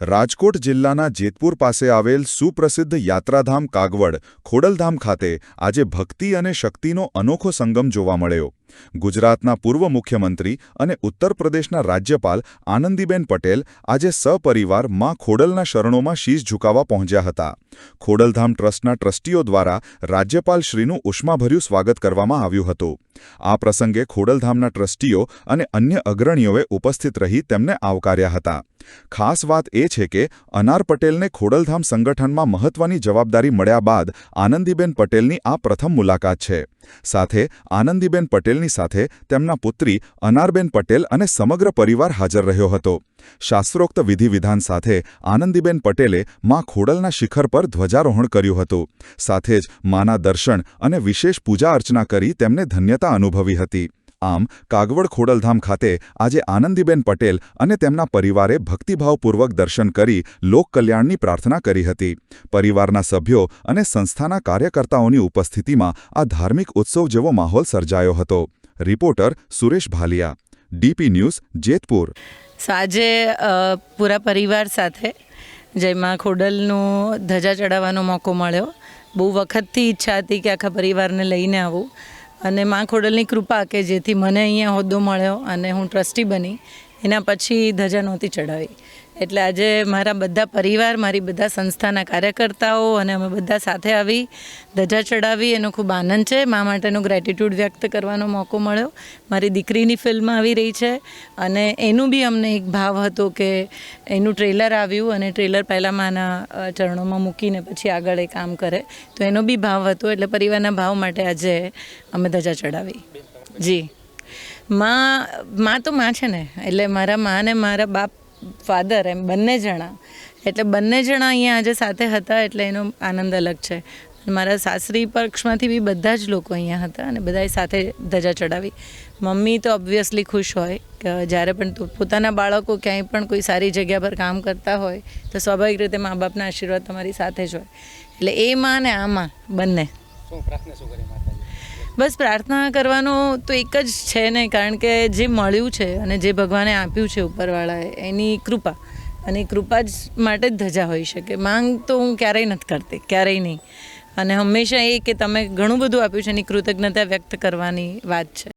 રાજકોટ જિલ્લાના જેતપુર પાસે આવેલ સુપ્રસિદ્ધ યાત્રાધામ કાગવડ ખોડલધામ ખાતે આજે ભક્તિ અને શક્તિનો અનોખો સંગમ જોવા મળ્યો. ગુજરાતના પૂર્વ મુખ્યમંત્રી અને ઉત્તર પ્રદેશના રાજ્યપાલ આનંદીબેન પટેલ આજે સપરિવાર માં ખોડલના શરણોમાં શીશ ઝુકાવવા પહોંચ્યા હતા. ખોડલધામ ટ્રસ્ટના ટ્રસ્ટીઓ દ્વારા રાજ્યપાલશ્રીનું ઉષ્માભર્યું સ્વાગત કરવામાં આવ્યું હતું. આ પ્રસંગે ખોડલધામના ટ્રસ્ટીઓ અને અન્ય અગ્રણીઓએ ઉપસ્થિત રહી તેમને આવકાર્યા હતા. ખાસ વાત એ છે કે અનાર પટેલને ખોડલધામ સંગઠનમાં મહત્વની જવાબદારી મળ્યા બાદ આનંદીબેન પટેલની આ પ્રથમ મુલાકાત છે. સાથે આનંદીબેન પટેલની સાથે તેમના પુત્રી અનારબેન પટેલ અને સમગ્ર પરિવાર હાજર રહ્યો હતો. શાસ્ત્રોક્ત વિધિ-વિધાન સાથે આનંદીબેન પટેલે માં ખોડલના શિખર પર ધ્વજારોહણ કર્યું હતું. સાથે જ માના દર્શન અને વિશેષ પૂજા અર્ચના કરી તેમને ધન્યતા અનુભવી હતી. આમ કાગવડ ખોડલધામ ખાતે આજે આનંદીબેન પટેલ અને તેમના પરિવારે ભક્તિભાવપૂર્વક દર્શન કરી લોકકલ્યાણની પ્રાર્થના કરી હતી. પરિવારના સભ્યો અને સંસ્થાના કાર્યકર્તાઓની ઉપસ્થિતિમાં આ ધાર્મિક ઉત્સવ જેવો માહોલ સર્જાયો હતો. Reporter Suresh Bhalia, DP news, Jetpur. આજે પૂરા પરિવાર સાથે જેમાં ખોડલનું ધજા ચડાવવાનો મોકો મળ્યો. બહુ વખતથી ઈચ્છા હતી કે આખા પરિવારને લઈને આવું અને માં ખોડલની કૃપા કે જેથી મને અહીંયા હોદ્દો મળ્યો અને હું ટ્રસ્ટી બની. એના પછી ધજા નહોતી ચડાવી. એટલે આજે મારા બધા પરિવાર, મારી બધા સંસ્થાના કાર્યકર્તાઓ અને અમે બધા સાથે આવી ધજા ચડાવી. એનો ખૂબ આનંદ છે. મા માટેનો ગ્રેટિટ્યૂડ વ્યક્ત કરવાનો મોકો મળ્યો. મારી દીકરીની ફિલ્મ આવી રહી છે અને એનું બી અમને એક ભાવ હતો કે એનું ટ્રેલર આવ્યું અને ટ્રેલર પહેલાં માના ચરણોમાં મૂકીને પછી આગળ એ કામ કરે, તો એનો બી ભાવ હતો. એટલે પરિવારના ભાવ માટે આજે અમે ધજા ચડાવી. જી, માં તો માં છે ને, એટલે મારા માં ને મારા બાપ ફાધર એમ બંને જણા, એટલે બંને જણા અહીંયા આજે સાથે હતા એટલે એનો આનંદ અલગ છે. મારા સાસરી પક્ષમાંથી બી બધા જ લોકો અહીંયા હતા અને બધાએ સાથે ધજા ચડાવી. મમ્મી તો ઓબ્વિયસલી ખુશ હોય કે જ્યારે પણ પોતાના બાળકો ક્યાંય પણ કોઈ સારી જગ્યા પર કામ કરતા હોય તો સ્વાભાવિક રીતે મા બાપના આશીર્વાદ તમારી સાથે જ હોય. એટલે એ માં ને આ માં બંને. બસ પ્રાર્થના કરવાનો તો એક જ છે ને, કારણ કે જે મળ્યું છે અને જે ભગવાને આપ્યું છે ઉપરવાળાએ એની કૃપા, અને કૃપા જ માટે જ ધજા હોઈ શકે. માંગ તો હું ક્યારેય નથી કરતી, ક્યારેય નહીં. અને હંમેશા એ કે તમે ઘણું બધું આપ્યું છે એની કૃતજ્ઞતા વ્યક્ત કરવાની વાત છે.